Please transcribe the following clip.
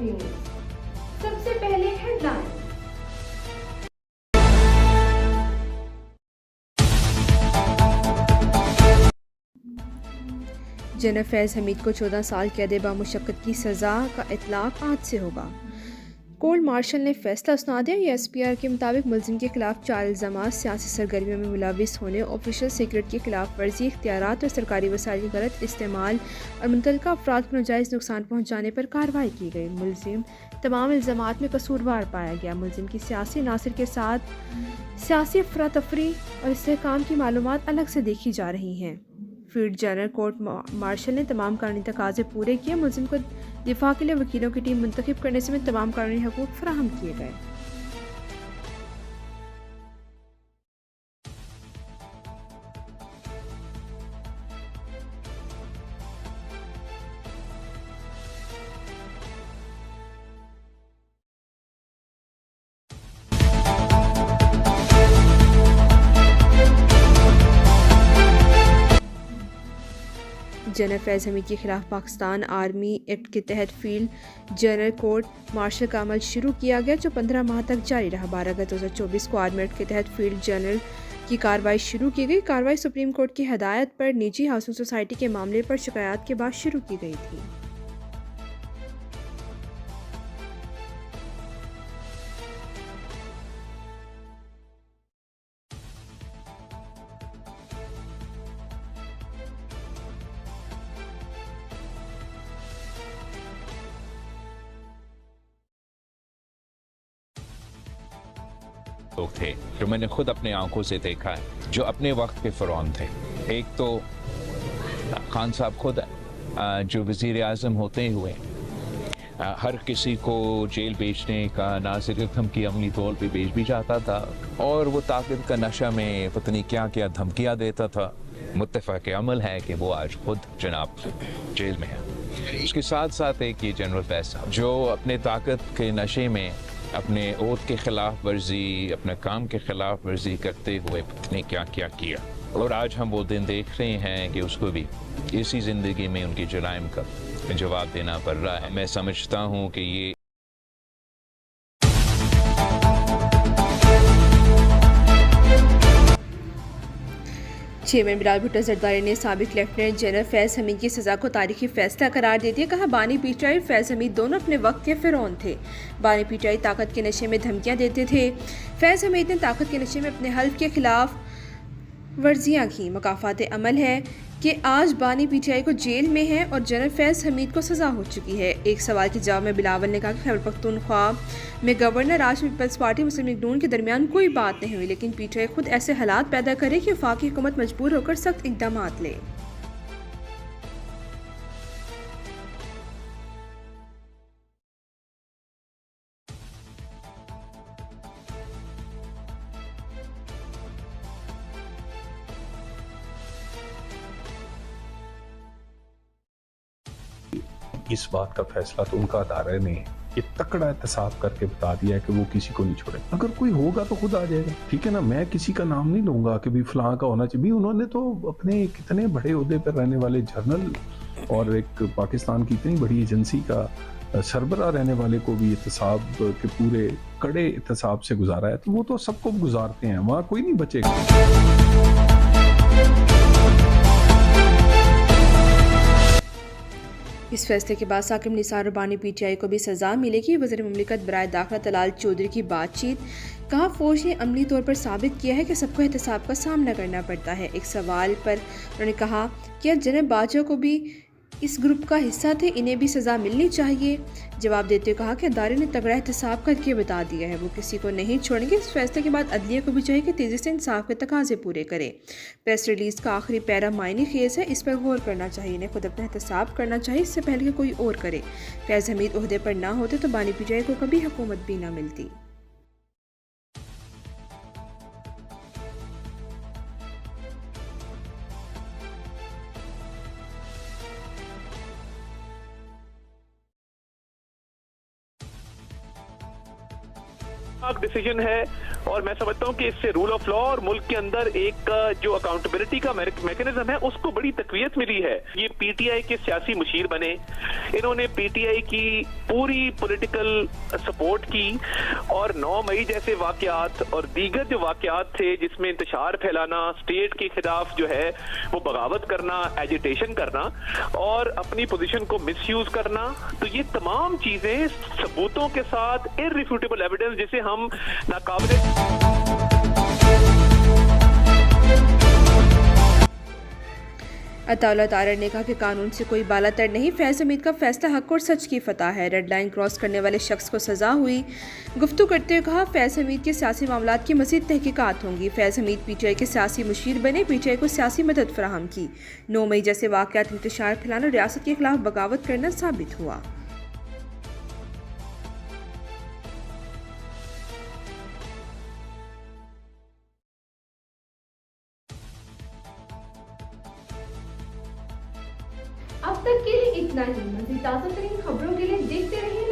TV news. सबसे पहले headline. General फैज़ हमीद को 14 साल कैद बामुशक्कत की सज़ा का इतलाक़ आज से होगा। कोर्ट मार्शल ने फैसला सुना दिया। एसपीआर के मुताबिक मुलजिम के खिलाफ 4 इल्ज़ामात सियासी सरगर्मियों में मुलविस होने, ऑफिशियल सीक्रेट की खिलाफ वर्जी, इख्तियारात और सरकारी वसाइल के गलत इस्तेमाल और मुतल्लिका अफराद को नाजायज़ नुकसान पहुँचाने पर कार्रवाई की गई। मुलजिम तमाम इल्ज़ामात में कसूरवार पाया गया। मुलजिम की सियासी नासिर के साथ सियासी अफरा तफरी और इस्तेहकाम की मालूमात अलग से देखी जा रही हैं। फील्ड जनरल कोर्ट मार्शल ने तमाम कानूनी तकाजे पूरे किए। मुलजिम को दिफा के लिए वकीलों की टीम मुंतखब करने समेत तमाम कानूनी हकूक फराहम किए गए। जनरल फैज़ हमीद के खिलाफ पाकिस्तान आर्मी एक्ट के तहत फील्ड जनरल कोर्ट मार्शल का अमल शुरू किया गया, जो 15 माह तक जारी रहा। 12 अगस्त 2024 को आर्मी एक्ट के तहत फील्ड जनरल की कार्रवाई शुरू की गई। कार्रवाई सुप्रीम कोर्ट की हदायत पर निजी हाउसिंग सोसाइटी के मामले पर शिकायत के बाद शुरू की गई थी। लोग थे जो मैंने खुद अपने आंखों से देखा है, जो अपने वक्त के फ़िरौन थे। एक तो खान साहब खुद जो वज़ीर आज़म होते हुए हर किसी को जेल भेजने का ना सिर्फ धमकी अमली तौर पे भेज भी जाता था, और वो ताकत का नशा में पता नहीं क्या क्या धमकियाँ देता था। मुत्तफ़क़ अमल है कि वो आज खुद जनाब जेल में है। उसके साथ साथ एक ये जनरल फैज़ साहब जो अपने ताकत के नशे में अपने ओहद के खिलाफ वर्जी, अपने काम के खिलाफ वर्जी करते हुए पत्नी क्या क्या किया, और आज हम वो दिन देख रहे हैं कि उसको भी इसी ज़िंदगी में उनकी जुराइम का जवाब देना पड़ रहा है। मैं समझता हूँ कि ये चेयरमैन बिलाल भुट्टो जरदारी ने साबिक लेफ्टिनेंट जनरल फैज़ हमीद की सज़ा को तारीखी फैसला करार दे दिया। कहा, बानी पीटीआई फैज़ हमीद दोनों अपने वक्त के फ़िरौन थे। बानी पीटीआई ताकत के नशे में धमकियां देते थे। फैज़ हमीद ने ताकत के नशे में अपने हल्फ के खिलाफ वर्जियाँ की। मकाफात अमल है कि आज बानी पीटीआई को जेल में है और जनरल फैज़ हमीद को सज़ा हो चुकी है। एक सवाल के जवाब में बिलावल ने कहा कि खैबर पख्तूनख्वा में गवर्नर आज पीपल्स पार्टी मुस्लिम लीग नून के दरमियान कोई बात नहीं हुई, लेकिन पीटीआई खुद ऐसे हालात पैदा करे कि वफाकी हुकूमत मजबूर होकर सख्त इकदाम ले। इस बात का फैसला तो उनका अदारा ने ये तकड़ा एहतसाब करके बता दिया है कि वो किसी को नहीं छोड़े। अगर कोई होगा तो खुद आ जाएगा, ठीक है ना। मैं किसी का नाम नहीं लूंगा कि भी फलां का होना चाहिए। उन्होंने तो अपने कितने बड़े ओहदे पर रहने वाले जर्नल और एक पाकिस्तान की इतनी बड़ी एजेंसी का सरबराह रहने वाले को भी एहतसाब के पूरे कड़े एहतसाब से गुजारा है, तो वो तो सबको गुजारते हैं, वहाँ कोई नहीं बचेगा। इस फैसले के बाद साकिब निसार और बानी पीटीआई को भी सज़ा मिलेगी। वज़ीर मुमलिकत बराए दाखिला तलाल चौधरी की बातचीत। कहा, फौज ने अमली तौर पर साबित किया है कि सबको एहतसाब का सामना करना पड़ता है। एक सवाल पर उन्होंने कहा कि जनरल बाजवा को भी इस ग्रुप का हिस्सा थे, इन्हें भी सज़ा मिलनी चाहिए। जवाब देते हुए कहा कि अदारे ने तगड़ा एहतसाब करके बता दिया है, वो किसी को नहीं छोड़ेंगे। इस फैसले के बाद अदलिया को भी चाहिए कि तेज़ी से इंसाफ के तकाजे पूरे करे। प्रेस रिलीज़ का आखिरी पैरा मायने खेज है, इस पर गौर करना चाहिए। इन्हें खुद अपना एहतसाब करना चाहिए इससे पहले कि कोई और करे। फैज़ हमीद ओहदे पर ना होते तो बानी पीटीआई को कभी हुकूमत भी ना मिलती। डिसीजन है और मैं समझता हूं कि इससे रूल ऑफ लॉ और मुल्क के अंदर एक जो अकाउंटेबिलिटी का मैकेनिज्म है उसको बड़ी तकवीयत मिली है। ये पीटीआई के सियासी मुशीर बने, इन्होंने पीटीआई की पूरी पॉलिटिकल सपोर्ट की और 9 मई जैसे वाकयात और दीगर जो वाकयात थे जिसमें इंतशार फैलाना, स्टेट के खिलाफ जो है वो बगावत करना, एजिटेशन करना और अपनी पोजीशन को मिसयूज करना, तो ये तमाम चीजें सबूतों के साथ इररिफ्यूटेबल एविडेंस जिसे हम नाकाबिले। अताउल्लाह तारड़ ने कहा कि कानून से कोई बालातर नहीं, फैज़ हमीद का फैसला हक और सच की फतह है। रेड लाइन क्रॉस करने वाले शख्स को सजा हुई। गुफ्तगू करते हुए कहा, फैज़ हमीद के सियासी मामलात की मज़ीद तहकीकात होंगी। फैज़ हमीद पीटीआई के सियासी मुशीर बने, पीटीआई को सियासी मदद फराहम की। 9 मई जैसे वाक़यात इंतशार फैलाना, रियासत के खिलाफ बगावत करना साबित हुआ। अब तक के लिए इतना ही। मज़ीद ताज़ा तरीन खबरों के लिए देखते रहिए